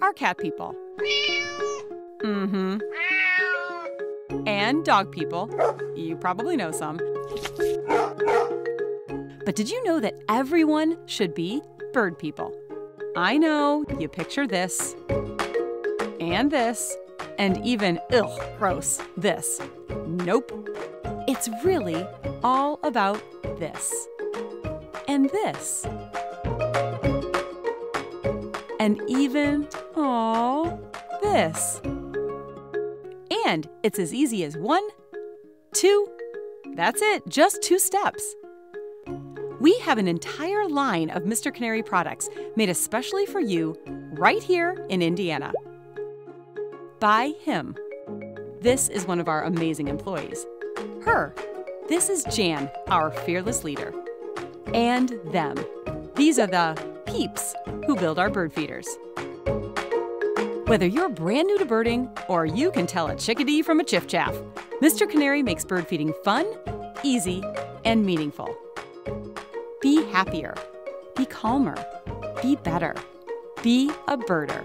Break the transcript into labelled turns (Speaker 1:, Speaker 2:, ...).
Speaker 1: are cat people. And dog people. You probably know some. But did you know that everyone should be bird people? I know, you picture this, and even, gross, this. Nope. It's really all about this. And this. And even, this. And it's as easy as 1, 2, that's it, just 2 steps. We have an entire line of Mr. Canary products made especially for you right here in Indiana. By him. This is one of our amazing employees. Her. This is Jan, our fearless leader. And them. These are the peeps who build our bird feeders. Whether you're brand new to birding or you can tell a chickadee from a chiff-chaff, Mr. Canary makes bird feeding fun, easy, and meaningful. Be happier. Be calmer. Be better. Be a birder.